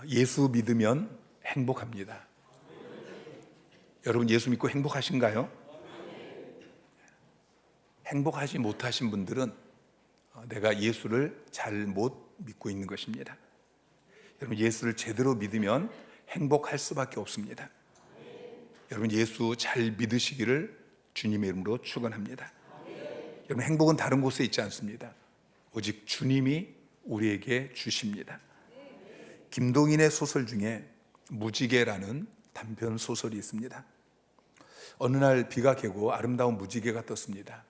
예수 믿으면 행복합니다. 여러분 예수 믿고 행복하신가요? 행복하지 못하신 분들은 내가 예수를 잘 못 믿고 있는 것입니다. 여러분 예수를 제대로 믿으면 행복할 수밖에 없습니다. 여러분 예수 잘 믿으시기를 주님의 이름으로 축원합니다. 여러분 행복은 다른 곳에 있지 않습니다. 오직 주님이 우리에게 주십니다. 김동인의 소설 중에 무지개라는 단편 소설이 있습니다. 어느 날 비가 개고 아름다운 무지개가 떴습니다.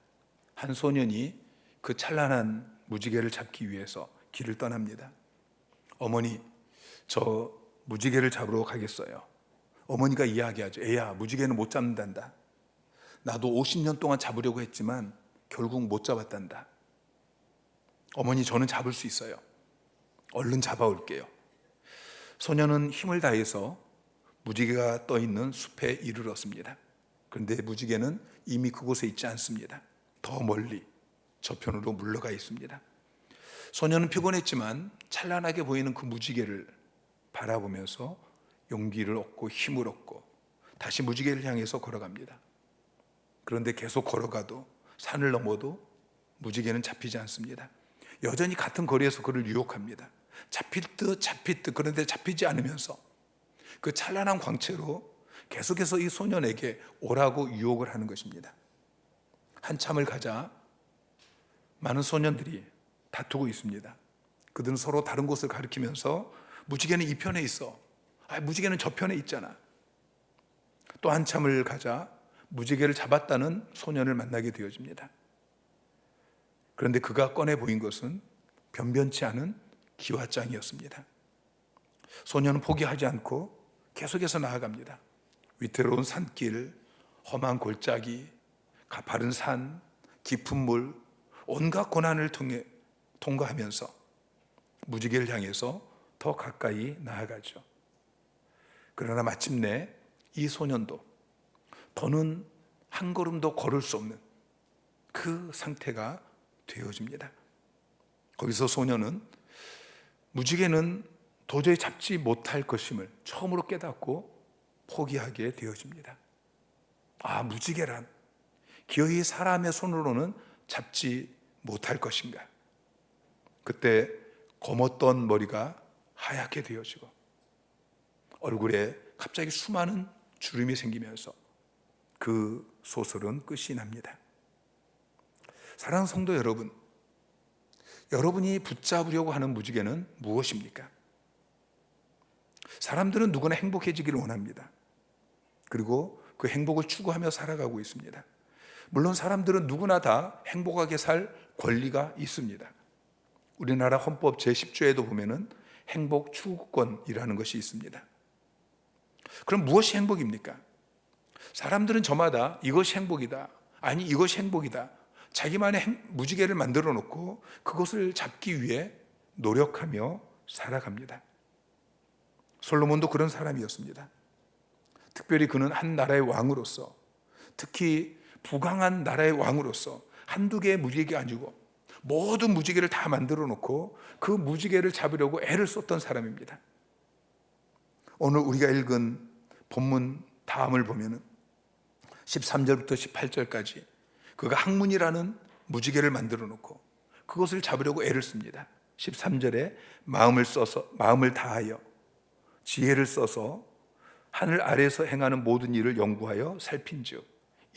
한 소년이 그 찬란한 무지개를 잡기 위해서 길을 떠납니다. 어머니, 저 무지개를 잡으러 가겠어요. 어머니가 이야기하죠. 애야, 무지개는 못 잡는단다. 나도 50년 동안 잡으려고 했지만 결국 못 잡았단다. 어머니, 저는 잡을 수 있어요. 얼른 잡아올게요. 소년은 힘을 다해서 무지개가 떠 있는 숲에 이르렀습니다. 그런데 무지개는 이미 그곳에 있지 않습니다. 더 멀리 저편으로 물러가 있습니다. 소년은 피곤했지만 찬란하게 보이는 그 무지개를 바라보면서 용기를 얻고 힘을 얻고 다시 무지개를 향해서 걸어갑니다. 그런데 계속 걸어가도 산을 넘어도 무지개는 잡히지 않습니다. 여전히 같은 거리에서 그를 유혹합니다. 잡힐 듯 그런데 잡히지 않으면서 그 찬란한 광채로 계속해서 이 소년에게 오라고 유혹을 하는 것입니다. 한참을 가자 많은 소년들이 다투고 있습니다. 그들은 서로 다른 곳을 가리키면서 무지개는 이 편에 있어. 무지개는 저 편에 있잖아. 또 한참을 가자 무지개를 잡았다는 소년을 만나게 되어집니다. 그런데 그가 꺼내 보인 것은 변변치 않은 기와장이었습니다. 소년은 포기하지 않고 계속해서 나아갑니다. 위태로운 산길, 험한 골짜기, 가파른 산, 깊은 물, 온갖 고난을 통과하면서 무지개를 향해서 더 가까이 나아가죠. 그러나 마침내 이 소년도 더는 한 걸음도 걸을 수 없는 그 상태가 되어집니다. 거기서 소년은 무지개는 도저히 잡지 못할 것임을 처음으로 깨닫고 포기하게 되어집니다. 무지개란 기어이 사람의 손으로는 잡지 못할 것인가. 그때 검었던 머리가 하얗게 되어지고 얼굴에 갑자기 수많은 주름이 생기면서 그 소설은 끝이 납니다. 사랑하는 성도 여러분, 여러분이 붙잡으려고 하는 무지개는 무엇입니까? 사람들은 누구나 행복해지기를 원합니다. 그리고 그 행복을 추구하며 살아가고 있습니다. 물론 사람들은 누구나 다 행복하게 살 권리가 있습니다. 우리나라 헌법 제10조에도 보면은 행복 추구권이라는 것이 있습니다. 그럼 무엇이 행복입니까? 사람들은 저마다 이것이 행복이다, 아니 이것이 행복이다, 자기만의 무지개를 만들어 놓고 그것을 잡기 위해 노력하며 살아갑니다. 솔로몬도 그런 사람이었습니다. 특별히 그는 한 나라의 왕으로서, 특히 부강한 나라의 왕으로서 한두 개의 무지개가 아니고 모든 무지개를 다 만들어 놓고 그 무지개를 잡으려고 애를 썼던 사람입니다. 오늘 우리가 읽은 본문 다음을 보면은 13절부터 18절까지 그가 학문이라는 무지개를 만들어 놓고 그것을 잡으려고 애를 씁니다. 13절에 마음을 다하여 지혜를 써서 하늘 아래에서 행하는 모든 일을 연구하여 살핀즉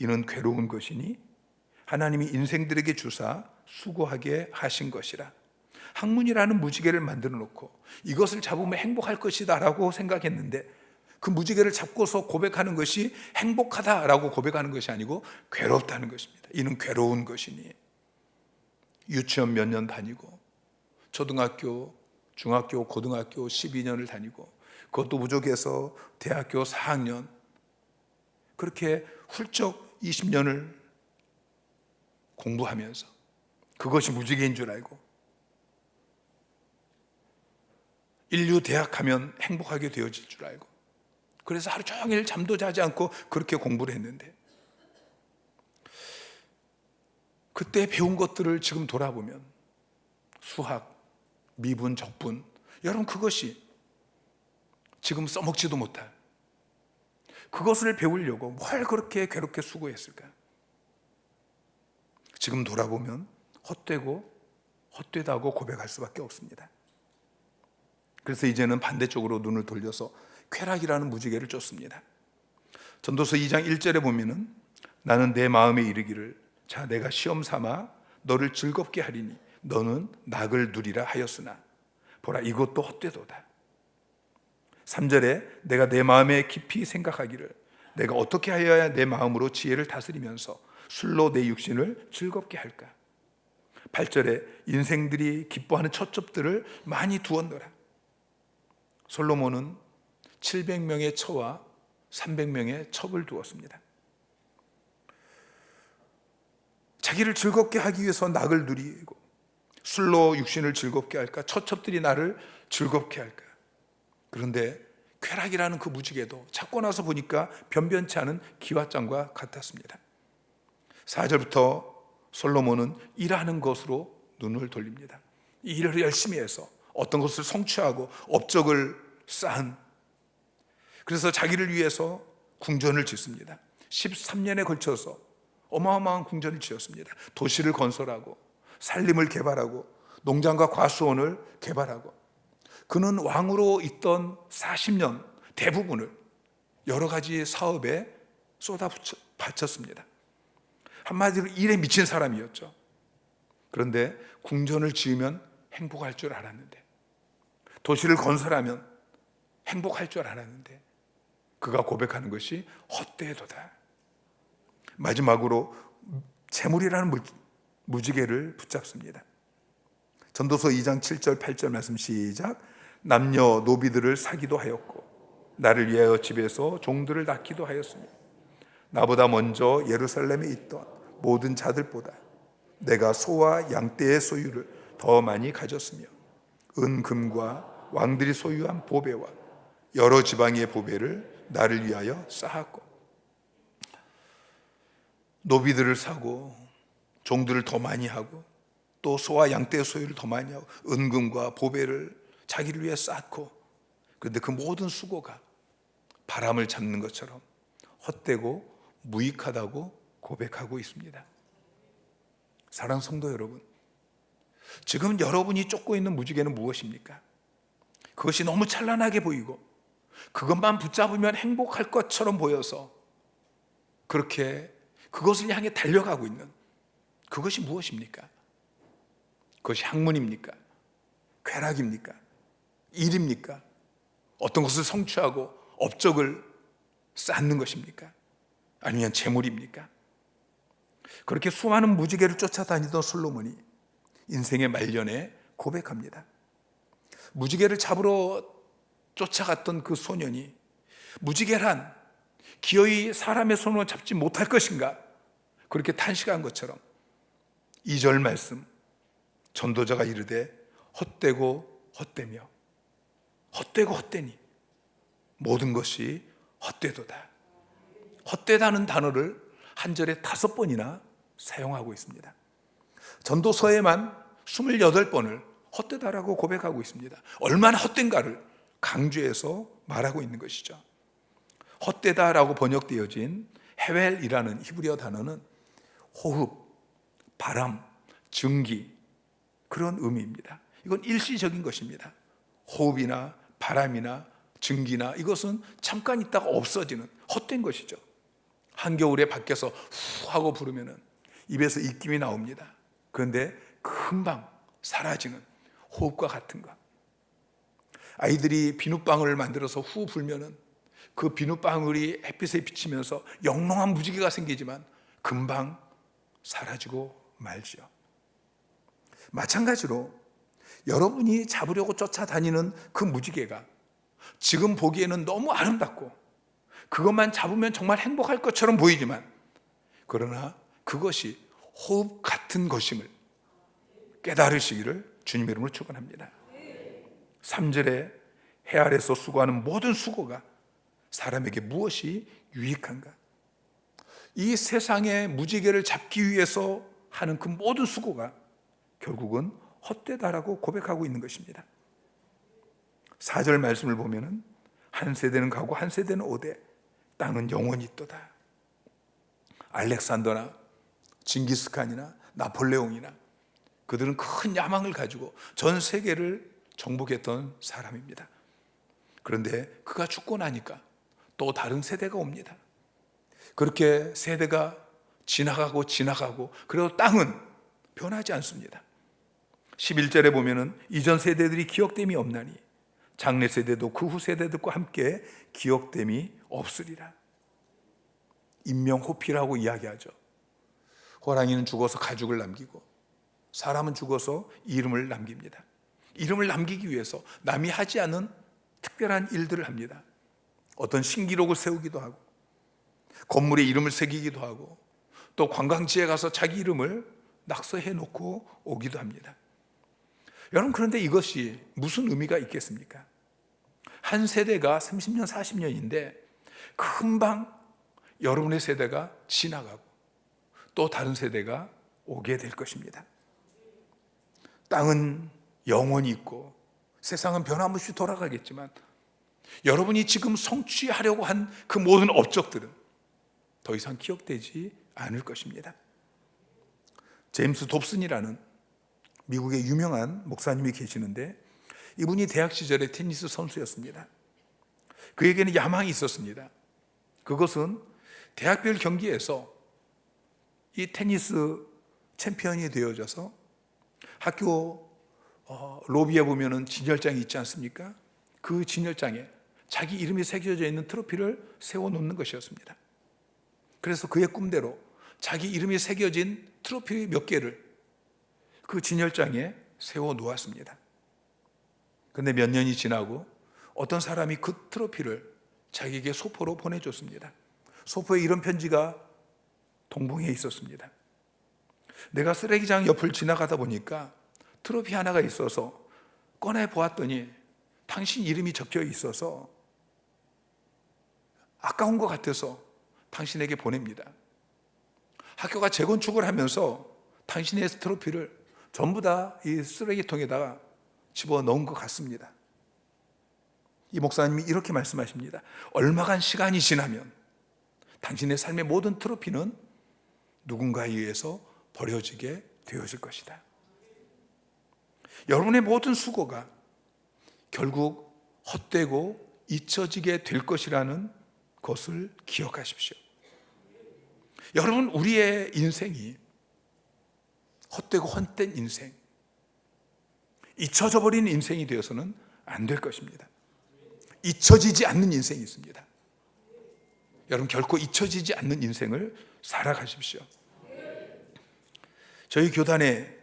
이는 괴로운 것이니 하나님이 인생들에게 주사 수고하게 하신 것이라. 학문이라는 무지개를 만들어 놓고 이것을 잡으면 행복할 것이다 라고 생각했는데 그 무지개를 잡고서 고백하는 것이 행복하다라고 고백하는 것이 아니고 괴롭다는 것입니다. 이는 괴로운 것이니. 유치원 몇 년 다니고 초등학교, 중학교, 고등학교 12년을 다니고 그것도 부족해서 대학교 4학년 그렇게 훌쩍 20년을 공부하면서 그것이 무지개인 줄 알고 인류 대학 가면 행복하게 되어질 줄 알고 그래서 하루 종일 잠도 자지 않고 그렇게 공부를 했는데 그때 배운 것들을 지금 돌아보면 수학, 미분, 적분 여러분 그것이 지금 써먹지도 못할 그것을 배우려고 뭘 그렇게 괴롭게 수고했을까? 지금 돌아보면 헛되다고 고백할 수밖에 없습니다. 그래서 이제는 반대쪽으로 눈을 돌려서 쾌락이라는 무지개를 쫓습니다. 전도서 2장 1절에 보면은 나는 내 마음에 이르기를 자 내가 시험 삼아 너를 즐겁게 하리니 너는 낙을 누리라 하였으나 보라 이것도 헛되도다. 3절에 내가 내 마음에 깊이 생각하기를 내가 어떻게 하여야 내 마음으로 지혜를 다스리면서 술로 내 육신을 즐겁게 할까. 8절에 인생들이 기뻐하는 첩첩들을 많이 두었노라. 솔로몬은 700명의 처와 300명의 첩을 두었습니다. 자기를 즐겁게 하기 위해서 낙을 누리고 술로 육신을 즐겁게 할까, 첩첩들이 나를 즐겁게 할까. 그런데 쾌락이라는 그 무지개도 찾고 나서 보니까 변변치 않은 기왓장과 같았습니다. 4절부터 솔로몬은 일하는 것으로 눈을 돌립니다. 이 일을 열심히 해서 어떤 것을 성취하고 업적을 쌓은, 그래서 자기를 위해서 궁전을 짓습니다. 13년에 걸쳐서 어마어마한 궁전을 지었습니다. 도시를 건설하고 산림을 개발하고 농장과 과수원을 개발하고, 그는 왕으로 있던 40년 대부분을 여러 가지 사업에 쏟아 바쳤습니다. 한마디로 일에 미친 사람이었죠. 그런데 궁전을 지으면 행복할 줄 알았는데, 도시를 건설하면 행복할 줄 알았는데, 그가 고백하는 것이 헛되도다. 마지막으로 재물이라는 무지개를 붙잡습니다. 전도서 2장 7절 8절 말씀 시작. 남녀 노비들을 사기도 하였고 나를 위하여 집에서 종들을 낳기도 하였으며 나보다 먼저 예루살렘에 있던 모든 자들보다 내가 소와 양떼의 소유를 더 많이 가졌으며 은금과 왕들이 소유한 보배와 여러 지방의 보배를 나를 위하여 쌓았고. 노비들을 사고 종들을 더 많이 하고 또 소와 양떼의 소유를 더 많이 하고 은금과 보배를 자기를 위해 쌓고, 그런데 그 모든 수고가 바람을 잡는 것처럼 헛되고 무익하다고 고백하고 있습니다. 사랑하는 성도 여러분, 지금 여러분이 쫓고 있는 무지개는 무엇입니까? 그것이 너무 찬란하게 보이고 그것만 붙잡으면 행복할 것처럼 보여서 그렇게 그것을 향해 달려가고 있는 그것이 무엇입니까? 그것이 학문입니까? 쾌락입니까? 일입니까? 어떤 것을 성취하고 업적을 쌓는 것입니까? 아니면 재물입니까? 그렇게 수많은 무지개를 쫓아다니던 솔로몬이 인생의 말년에 고백합니다. 무지개를 잡으러 쫓아갔던 그 소년이 무지개란 기어이 사람의 손으로 잡지 못할 것인가, 그렇게 탄식한 것처럼 2절 말씀, 전도자가 이르되 헛되고 헛되며 헛되고 헛되니 모든 것이 헛되도다. 헛되다는 단어를 한 절에 5번이나 사용하고 있습니다. 전도서에만 28번을 헛되다라고 고백하고 있습니다. 얼마나 헛된가를 강조해서 말하고 있는 것이죠. 헛되다라고 번역되어진 헤웰이라는 히브리어 단어는 호흡, 바람, 증기, 그런 의미입니다. 이건 일시적인 것입니다. 호흡이나 바람이나 증기나 이것은 잠깐 있다가 없어지는 헛된 것이죠. 한겨울에 밖에서 후 하고 부르면 입에서 입김이 나옵니다. 그런데 금방 사라지는 호흡과 같은 것. 아이들이 비눗방울을 만들어서 후 불면은 그 비눗방울이 햇빛에 비치면서 영롱한 무지개가 생기지만 금방 사라지고 말죠. 마찬가지로 여러분이 잡으려고 쫓아다니는 그 무지개가 지금 보기에는 너무 아름답고 그것만 잡으면 정말 행복할 것처럼 보이지만, 그러나 그것이 호흡 같은 것임을 깨달으시기를 주님의 이름으로 축원합니다. 3절에 해 아래서 수고하는 모든 수고가 사람에게 무엇이 유익한가? 이 세상의 무지개를 잡기 위해서 하는 그 모든 수고가 결국은 헛되다라고 고백하고 있는 것입니다. 4절 말씀을 보면은 한 세대는 가고 한 세대는 오되 땅은 영원히 있도다. 알렉산더나 징기스칸이나 나폴레옹이나 그들은 큰 야망을 가지고 전 세계를 정복했던 사람입니다. 그런데 그가 죽고 나니까 또 다른 세대가 옵니다. 그렇게 세대가 지나가고 그래도 땅은 변하지 않습니다. 11절에 보면은 이전 세대들이 기억됨이 없나니 장래 세대도 그 후 세대들과 함께 기억됨이 없으리라. 인명호피라고 이야기하죠. 호랑이는 죽어서 가죽을 남기고 사람은 죽어서 이름을 남깁니다. 이름을 남기기 위해서 남이 하지 않은 특별한 일들을 합니다. 어떤 신기록을 세우기도 하고 건물에 이름을 새기기도 하고 또 관광지에 가서 자기 이름을 낙서해 놓고 오기도 합니다. 여러분, 그런데 이것이 무슨 의미가 있겠습니까? 한 세대가 30년, 40년인데 금방 여러분의 세대가 지나가고 또 다른 세대가 오게 될 것입니다. 땅은 영원히 있고 세상은 변함없이 돌아가겠지만 여러분이 지금 성취하려고 한 그 모든 업적들은 더 이상 기억되지 않을 것입니다. 제임스 dobson이라는 미국의 유명한 목사님이 계시는데 이분이 대학 시절에 테니스 선수였습니다. 그에게는 야망이 있었습니다. 그것은 대학별 경기에서 이 테니스 챔피언이 되어져서 학교 로비에 보면은 진열장이 있지 않습니까? 그 진열장에 자기 이름이 새겨져 있는 트로피를 세워놓는 것이었습니다. 그래서 그의 꿈대로 자기 이름이 새겨진 트로피 몇 개를 그 진열장에 세워놓았습니다. 그런데 몇 년이 지나고 어떤 사람이 그 트로피를 자기에게 소포로 보내줬습니다. 소포에 이런 편지가 동봉해 있었습니다. 내가 쓰레기장 옆을 지나가다 보니까 트로피 하나가 있어서 꺼내 보았더니 당신 이름이 적혀 있어서 아까운 것 같아서 당신에게 보냅니다. 학교가 재건축을 하면서 당신의 트로피를 전부 다 이 쓰레기통에다가 집어넣은 것 같습니다. 이 목사님이 이렇게 말씀하십니다. 얼마간 시간이 지나면 당신의 삶의 모든 트로피는 누군가에 의해서 버려지게 되어질 것이다. 여러분의 모든 수고가 결국 헛되고 잊혀지게 될 것이라는 것을 기억하십시오. 여러분, 우리의 인생이 헛되고 헛된 인생, 잊혀져 버린 인생이 되어서는 안 될 것입니다. 잊혀지지 않는 인생이 있습니다. 여러분, 결코 잊혀지지 않는 인생을 살아가십시오. 저희 교단에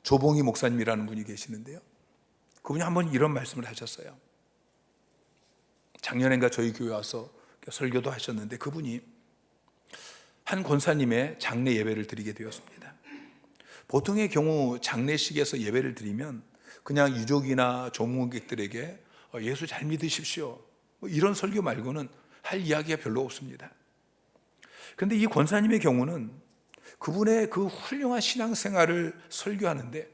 조봉희 목사님이라는 분이 계시는데요, 그분이 한번 이런 말씀을 하셨어요. 작년엔가 저희 교회 와서 설교도 하셨는데 그분이 한 권사님의 장례 예배를 드리게 되었습니다. 보통의 경우 장례식에서 예배를 드리면 그냥 유족이나 조문객들에게 예수 잘 믿으십시오, 이런 설교 말고는 할 이야기가 별로 없습니다. 그런데 이 권사님의 경우는 그분의 그 훌륭한 신앙생활을 설교하는데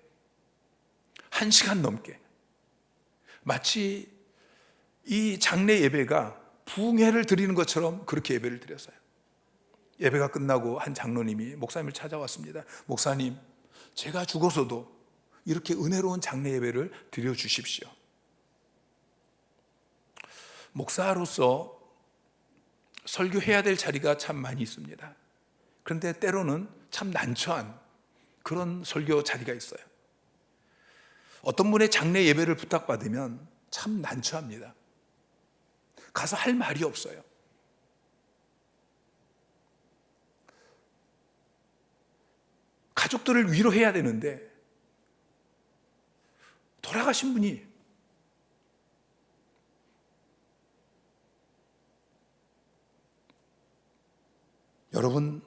1시간 넘게 마치 이 장례 예배가 부흥회를 드리는 것처럼 그렇게 예배를 드렸어요. 예배가 끝나고 한 장로님이 목사님을 찾아왔습니다. 목사님, 제가 죽어서도 이렇게 은혜로운 장례 예배를 드려주십시오. 목사로서 설교해야 될 자리가 참 많이 있습니다. 그런데 때로는 참 난처한 그런 설교 자리가 있어요. 어떤 분의 장례 예배를 부탁받으면 참 난처합니다. 가서 할 말이 없어요. 가족들을 위로해야 되는데 돌아가신 분이 여러분,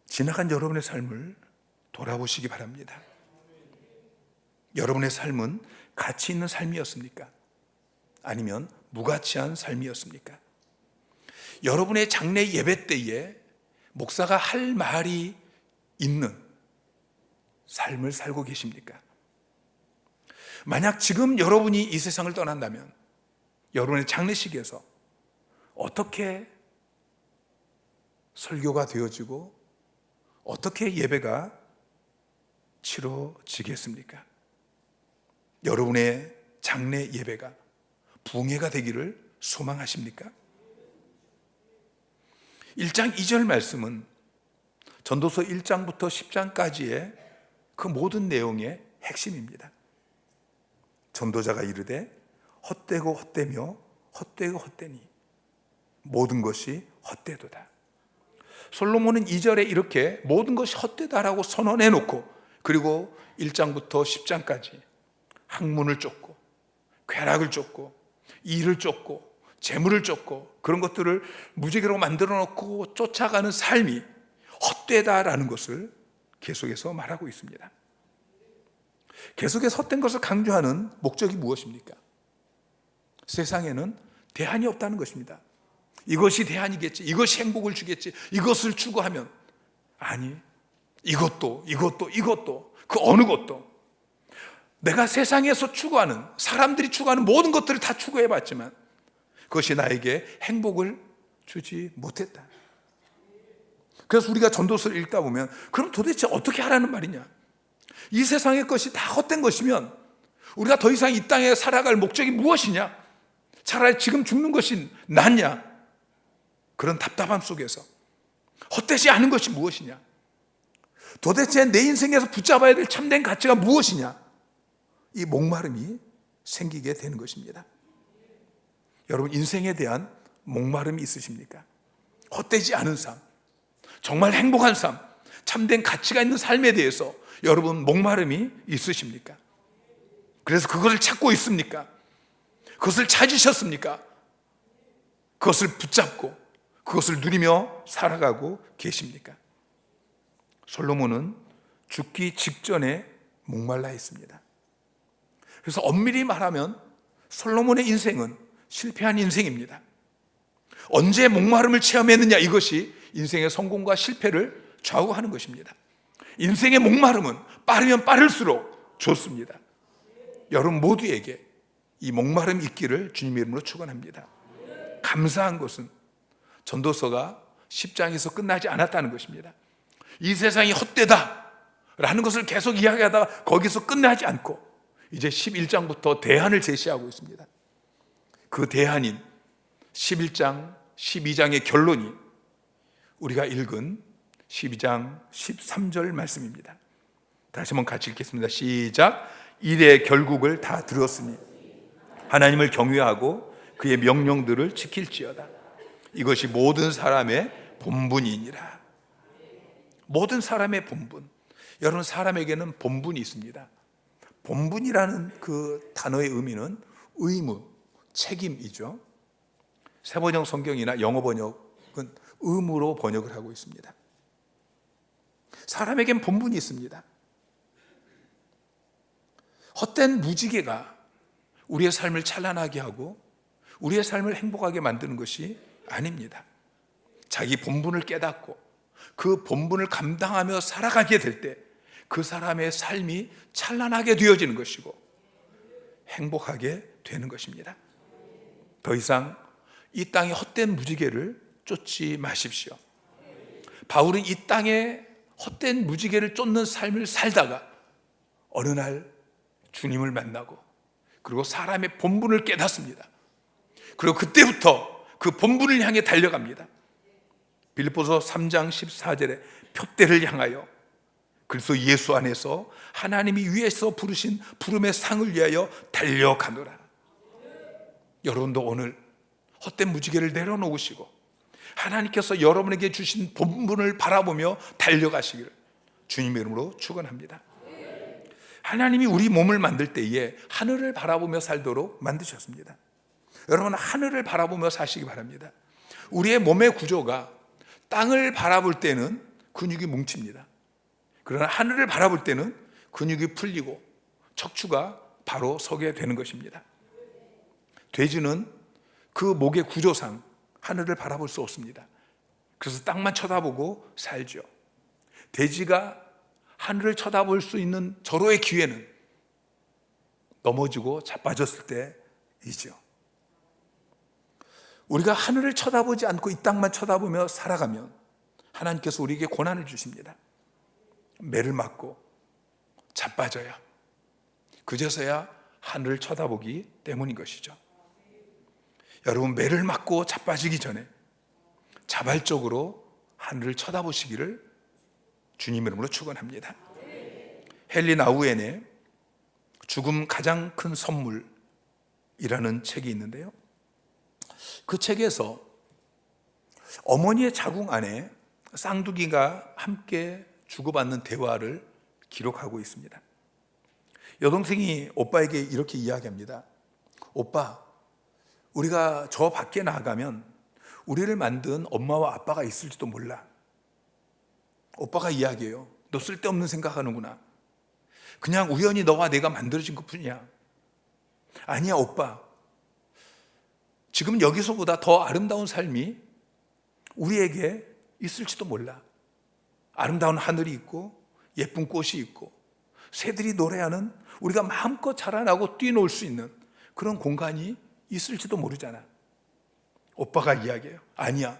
지나간 여러분의 삶을 돌아보시기 바랍니다. 여러분의 삶은 가치 있는 삶이었습니까? 아니면 무가치한 삶이었습니까? 여러분의 장례 예배 때에 목사가 할 말이 있는 삶을 살고 계십니까? 만약 지금 여러분이 이 세상을 떠난다면 여러분의 장례식에서 어떻게 설교가 되어지고 어떻게 예배가 치러지겠습니까? 여러분의 장례 예배가 부흥회가 되기를 소망하십니까? 1장 2절 말씀은 전도서 1장부터 10장까지의 그 모든 내용의 핵심입니다. 전도자가 이르되 헛되고 헛되며 헛되고 헛되니 모든 것이 헛되도다. 솔로몬은 2절에 이렇게 모든 것이 헛되다라고 선언해 놓고, 그리고 1장부터 10장까지 학문을 쫓고 쾌락을 쫓고 일을 쫓고 재물을 쫓고 그런 것들을 무지개로 만들어 놓고 쫓아가는 삶이 헛되다라는 것을 계속해서 말하고 있습니다. 계속해서 헛된 것을 강조하는 목적이 무엇입니까? 세상에는 대안이 없다는 것입니다. 이것이 대안이겠지, 이것이 행복을 주겠지, 이것을 추구하면, 아니, 이것도 그 어느 것도 내가 세상에서 추구하는, 사람들이 추구하는 모든 것들을 다 추구해봤지만 그것이 나에게 행복을 주지 못했다. 그래서 우리가 전도서를 읽다 보면 그럼 도대체 어떻게 하라는 말이냐? 이 세상의 것이 다 헛된 것이면 우리가 더 이상 이 땅에 살아갈 목적이 무엇이냐? 차라리 지금 죽는 것이 낫냐? 그런 답답함 속에서 헛되지 않은 것이 무엇이냐? 도대체 내 인생에서 붙잡아야 될 참된 가치가 무엇이냐? 이 목마름이 생기게 되는 것입니다. 여러분, 인생에 대한 목마름이 있으십니까? 헛되지 않은 삶, 정말 행복한 삶, 참된 가치가 있는 삶에 대해서 여러분 목마름이 있으십니까? 그래서 그것을 찾고 있습니까? 그것을 찾으셨습니까? 그것을 붙잡고 그것을 누리며 살아가고 계십니까? 솔로몬은 죽기 직전에 목말라 있습니다. 그래서 엄밀히 말하면 솔로몬의 인생은 실패한 인생입니다. 언제 목마름을 체험했느냐, 이것이 인생의 성공과 실패를 좌우하는 것입니다. 인생의 목마름은 빠르면 빠를수록 좋습니다. 여러분 모두에게 이 목마름이 있기를 주님의 이름으로 축원합니다. 감사한 것은 전도서가 10장에서 끝나지 않았다는 것입니다. 이 세상이 헛되다 라는 것을 계속 이야기하다가 거기서 끝나지 않고 이제 11장부터 대안을 제시하고 있습니다. 그 대안인 11장, 12장의 결론이 우리가 읽은 12장 13절 말씀입니다. 다시 한번 같이 읽겠습니다. 시작. 일의 결국을 다 들었으니 하나님을 경외하고 그의 명령들을 지킬지어다. 이것이 모든 사람의 본분이니라. 모든 사람의 본분. 여러분, 사람에게는 본분이 있습니다. 본분이라는 그 단어의 의미는 의무, 책임이죠. 세번역 성경이나 영어 번역은 의무로 번역을 하고 있습니다. 사람에겐 본분이 있습니다. 헛된 무지개가 우리의 삶을 찬란하게 하고 우리의 삶을 행복하게 만드는 것이 아닙니다. 자기 본분을 깨닫고 그 본분을 감당하며 살아가게 될 때 그 사람의 삶이 찬란하게 되어지는 것이고 행복하게 되는 것입니다. 더 이상 이 땅의 헛된 무지개를 쫓지 마십시오. 바울은 이 땅에 헛된 무지개를 쫓는 삶을 살다가 어느 날 주님을 만나고 그리고 사람의 본분을 깨닫습니다. 그리고 그때부터 그 본분을 향해 달려갑니다. 빌립보서 3장 14절에 표대를 향하여 그래서 예수 안에서 하나님이 위에서 부르신 부름의 상을 위하여 달려가노라. 여러분도 오늘 헛된 무지개를 내려놓으시고 하나님께서 여러분에게 주신 본분을 바라보며 달려가시기를 주님의 이름으로 축원합니다. 하나님이 우리 몸을 만들 때에 하늘을 바라보며 살도록 만드셨습니다. 여러분, 하늘을 바라보며 사시기 바랍니다. 우리의 몸의 구조가 땅을 바라볼 때는 근육이 뭉칩니다. 그러나 하늘을 바라볼 때는 근육이 풀리고 척추가 바로 서게 되는 것입니다. 돼지는 그 목의 구조상 하늘을 바라볼 수 없습니다. 그래서 땅만 쳐다보고 살죠. 돼지가 하늘을 쳐다볼 수 있는 절호의 기회는 넘어지고 자빠졌을 때이죠. 우리가 하늘을 쳐다보지 않고 이 땅만 쳐다보며 살아가면 하나님께서 우리에게 고난을 주십니다. 매를 맞고 자빠져야, 그제서야 하늘을 쳐다보기 때문인 것이죠. 여러분, 매를 맞고 자빠지기 전에 자발적으로 하늘을 쳐다보시기를 주님 이름으로 축원합니다. 헨리 나우엔의 죽음 가장 큰 선물이라는 책이 있는데요, 그 책에서 어머니의 자궁 안에 쌍둥이가 함께 주고받는 대화를 기록하고 있습니다. 여동생이 오빠에게 이렇게 이야기합니다. 오빠, 우리가 저 밖에 나가면 우리를 만든 엄마와 아빠가 있을지도 몰라. 오빠가 이야기해요. 너 쓸데없는 생각하는구나. 그냥 우연히 너와 내가 만들어진 것 뿐이야. 아니야 오빠, 지금 여기서보다 더 아름다운 삶이 우리에게 있을지도 몰라. 아름다운 하늘이 있고 예쁜 꽃이 있고 새들이 노래하는, 우리가 마음껏 자라나고 뛰놀 수 있는 그런 공간이 있을지도 모르잖아. 오빠가 이야기해요. 아니야,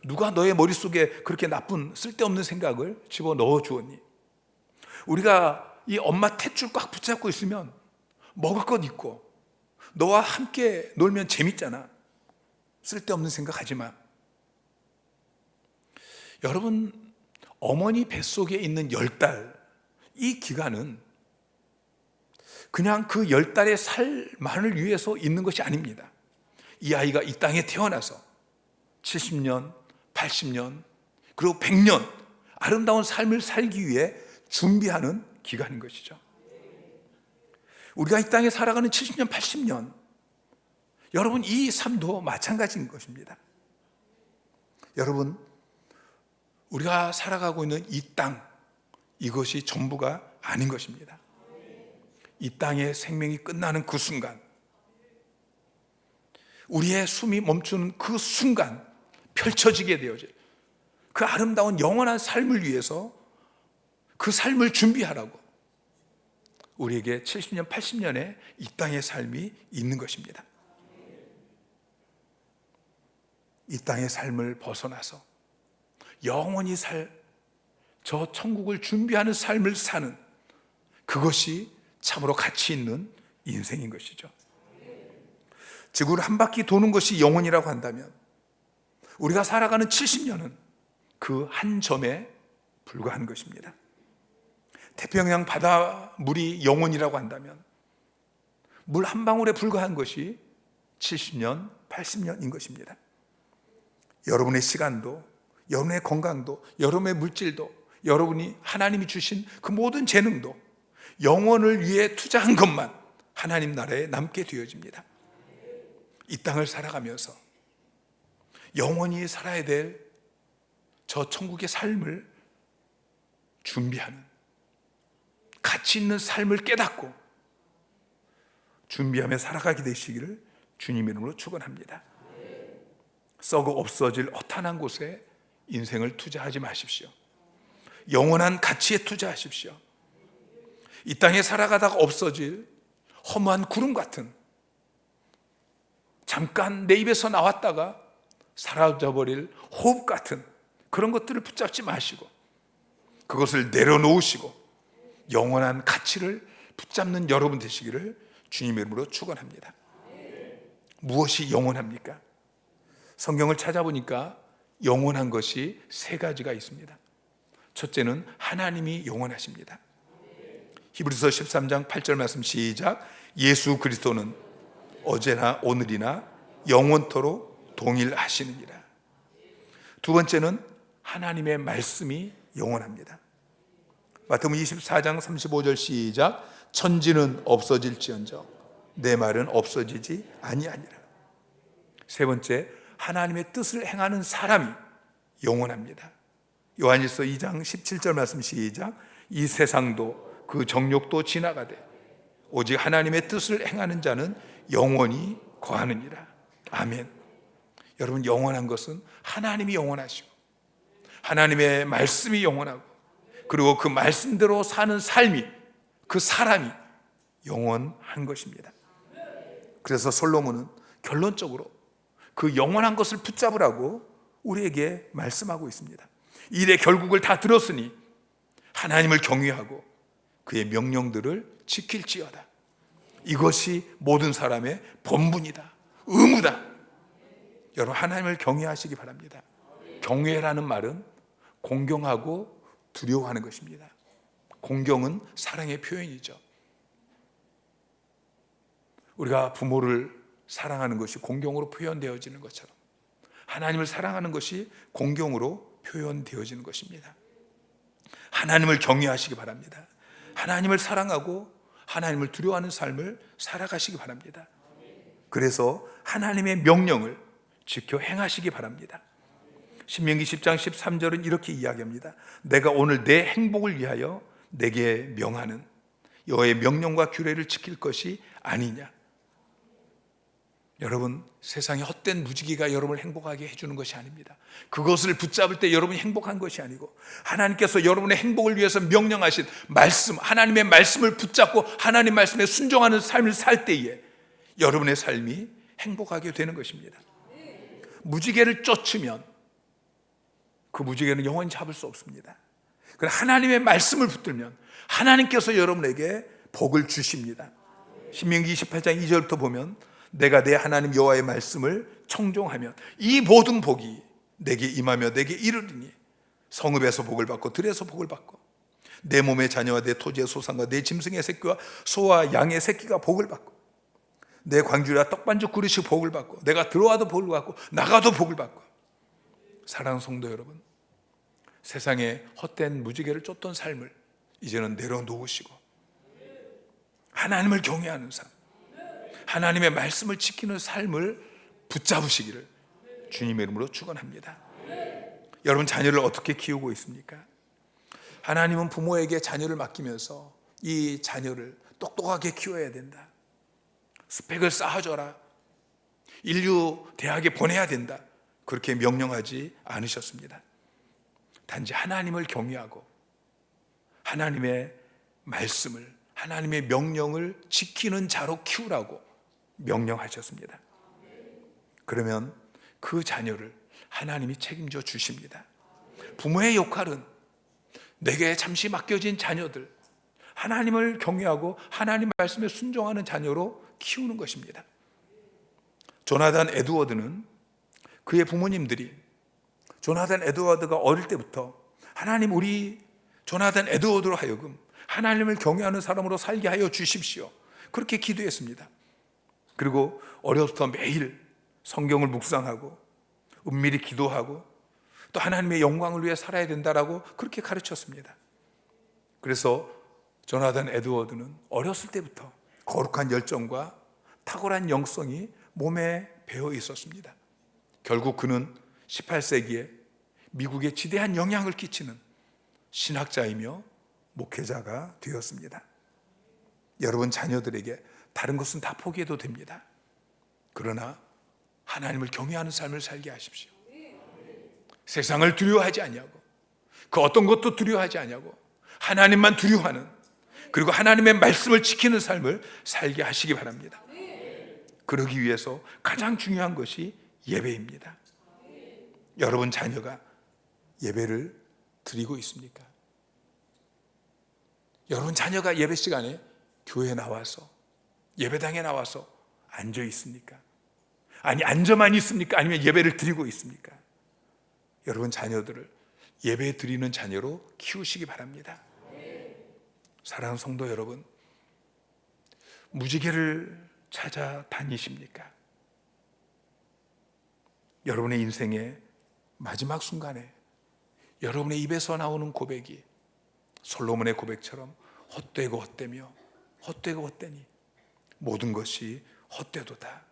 누가 너의 머릿속에 그렇게 나쁜 쓸데없는 생각을 집어넣어 주었니? 우리가 이 엄마 탯줄 꽉 붙잡고 있으면 먹을 것 있고 너와 함께 놀면 재밌잖아. 쓸데없는 생각하지 마. 여러분, 어머니 뱃속에 있는 10달, 이 기간은 그냥 그 10달의 살만을 위해서 있는 것이 아닙니다. 이 아이가 이 땅에 태어나서 70년, 80년, 그리고 100년 아름다운 삶을 살기 위해 준비하는 기간인 것이죠. 우리가 이 땅에 살아가는 70년, 80년, 여러분, 이 삶도 마찬가지인 것입니다. 여러분, 우리가 살아가고 있는 이 땅, 이것이 전부가 아닌 것입니다. 이 땅의 생명이 끝나는 그 순간, 우리의 숨이 멈추는 그 순간 펼쳐지게 되어져, 그 아름다운 영원한 삶을 위해서 그 삶을 준비하라고 우리에게 70년, 80년의 이 땅의 삶이 있는 것입니다. 이 땅의 삶을 벗어나서 영원히 살 저 천국을 준비하는 삶을 사는, 그것이 참으로 가치 있는 인생인 것이죠. 지구를 한 바퀴 도는 것이 영원이라고 한다면 우리가 살아가는 70년은 그 한 점에 불과한 것입니다. 태평양 바다 물이 영원이라고 한다면 물 한 방울에 불과한 것이 70년, 80년인 것입니다. 여러분의 시간도, 여러분의 건강도, 여러분의 물질도, 여러분이 하나님이 주신 그 모든 재능도 영원을 위해 투자한 것만 하나님 나라에 남게 되어집니다. 이 땅을 살아가면서 영원히 살아야 될 저 천국의 삶을 준비하는, 가치 있는 삶을 깨닫고 준비하며 살아가게 되시기를 주님 이름으로 축원합니다. 썩어 없어질 허탄한 곳에 인생을 투자하지 마십시오. 영원한 가치에 투자하십시오. 이 땅에 살아가다가 없어질 허무한 구름 같은, 잠깐 내 입에서 나왔다가 사라져버릴 호흡 같은 그런 것들을 붙잡지 마시고 그것을 내려놓으시고 영원한 가치를 붙잡는 여러분 되시기를 주님 이름으로 축원합니다. 무엇이 영원합니까? 성경을 찾아보니까 영원한 것이 세 가지가 있습니다. 첫째는 하나님이 영원하십니다. 히브리서 13장 8절 말씀 시작. 예수 그리스도는 어제나 오늘이나 영원토록 동일하시느니라. 두 번째는 하나님의 말씀이 영원합니다. 마태복음 24장 35절 시작. 천지는 없어질지언정 내 말은 없어지지 아니하니라. 세 번째, 하나님의 뜻을 행하는 사람이 영원합니다. 요한일서 2장 17절 말씀 시작. 이 세상도 그 정욕도 지나가되 오직 하나님의 뜻을 행하는 자는 영원히 거하느니라. 아멘. 여러분, 영원한 것은 하나님이 영원하시고 하나님의 말씀이 영원하고 그리고 그 말씀대로 사는 삶이, 그 사람이 영원한 것입니다. 그래서 솔로몬은 결론적으로 그 영원한 것을 붙잡으라고 우리에게 말씀하고 있습니다. 일의 결국을 다 들었으니 하나님을 경외하고 그의 명령들을 지킬지어다. 이것이 모든 사람의 본분이다, 의무다. 여러분, 하나님을 경외하시기 바랍니다. 경외라는 말은 공경하고 두려워하는 것입니다. 공경은 사랑의 표현이죠. 우리가 부모를 사랑하는 것이 공경으로 표현되어지는 것처럼 하나님을 사랑하는 것이 공경으로 표현되어지는 것입니다. 하나님을 경외하시기 바랍니다. 하나님을 사랑하고 하나님을 두려워하는 삶을 살아가시기 바랍니다. 그래서 하나님의 명령을 지켜 행하시기 바랍니다. 신명기 10장 13절은 이렇게 이야기합니다. 내가 오늘 내 행복을 위하여 내게 명하는 여호와의 명령과 규례를 지킬 것이 아니냐. 여러분, 세상의 헛된 무지개가 여러분을 행복하게 해주는 것이 아닙니다. 그것을 붙잡을 때 여러분이 행복한 것이 아니고 하나님께서 여러분의 행복을 위해서 명령하신 말씀, 하나님의 말씀을 붙잡고 하나님 말씀에 순종하는 삶을 살 때에 여러분의 삶이 행복하게 되는 것입니다. 무지개를 쫓으면 그 무지개는 영원히 잡을 수 없습니다. 그러나 하나님의 말씀을 붙들면 하나님께서 여러분에게 복을 주십니다. 신명기 28장 2절부터 보면 내가 내 하나님 여호와의 말씀을 청종하면 이 모든 복이 내게 임하며 내게 이르리니 성읍에서 복을 받고 들에서 복을 받고 내 몸의 자녀와 내 토지의 소산과 내 짐승의 새끼와 소와 양의 새끼가 복을 받고 내 광주리와 떡반죽 그릇이 복을 받고 내가 들어와도 복을 받고 나가도 복을 받고. 사랑하는 성도 여러분, 세상에 헛된 무지개를 쫓던 삶을 이제는 내려놓으시고 하나님을 경외하는 삶, 하나님의 말씀을 지키는 삶을 붙잡으시기를 주님의 이름으로 축원합니다. 여러분, 자녀를 어떻게 키우고 있습니까? 하나님은 부모에게 자녀를 맡기면서 이 자녀를 똑똑하게 키워야 된다, 스펙을 쌓아줘라, 인류 대학에 보내야 된다, 그렇게 명령하지 않으셨습니다. 단지 하나님을 경외하고 하나님의 말씀을, 하나님의 명령을 지키는 자로 키우라고 명령하셨습니다. 그러면 그 자녀를 하나님이 책임져 주십니다. 부모의 역할은 내게 잠시 맡겨진 자녀들, 하나님을 경외하고 하나님 말씀에 순종하는 자녀로 키우는 것입니다. 조나단 에드워드는 그의 부모님들이 조나단 에드워드가 어릴 때부터 하나님, 우리 조나단 에드워드로 하여금 하나님을 경외하는 사람으로 살게 하여 주십시오, 그렇게 기도했습니다. 그리고 어려서부터 매일 성경을 묵상하고 은밀히 기도하고 또 하나님의 영광을 위해 살아야 된다라고 그렇게 가르쳤습니다. 그래서 조나단 에드워드는 어렸을 때부터 거룩한 열정과 탁월한 영성이 몸에 배어 있었습니다. 결국 그는 18세기에 미국에 지대한 영향을 끼치는 신학자이며 목회자가 되었습니다. 여러분, 자녀들에게 다른 것은 다 포기해도 됩니다. 그러나 하나님을 경외하는 삶을 살게 하십시오. 세상을 두려워하지 아니하고 그 어떤 것도 두려워하지 아니하고 하나님만 두려워하는, 그리고 하나님의 말씀을 지키는 삶을 살게 하시기 바랍니다. 그러기 위해서 가장 중요한 것이 예배입니다. 여러분 자녀가 예배를 드리고 있습니까? 여러분 자녀가 예배 시간에 교회에 나와서 예배당에 나와서 앉아 있습니까? 아니, 앉아만 있습니까? 아니면 예배를 드리고 있습니까? 여러분 자녀들을 예배 드리는 자녀로 키우시기 바랍니다. 사랑하는 성도 여러분, 무지개를 찾아 다니십니까? 여러분의 인생의 마지막 순간에 여러분의 입에서 나오는 고백이 솔로몬의 고백처럼 헛되고 헛되며 헛되고 헛되니 모든 것이 헛되도다,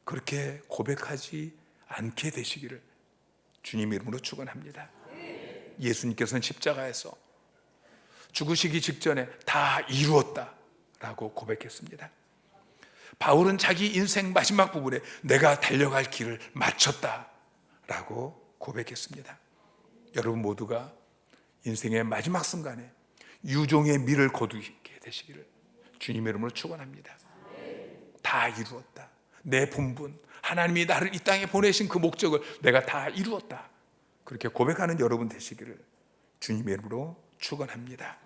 그렇게 고백하지 않게 되시기를 주님 이름으로 축원합니다. 예수님께서는 십자가에서 죽으시기 직전에 다 이루었다라고 고백했습니다. 바울은 자기 인생 마지막 부분에 내가 달려갈 길을 마쳤다라고 고백했습니다. 여러분 모두가 인생의 마지막 순간에 유종의 미를 거두게 되시기를 주님의 이름으로 축원합니다. 다 이루었다. 내 본분, 하나님이 나를 이 땅에 보내신 그 목적을 내가 다 이루었다. 그렇게 고백하는 여러분 되시기를 주님의 이름으로 축원합니다.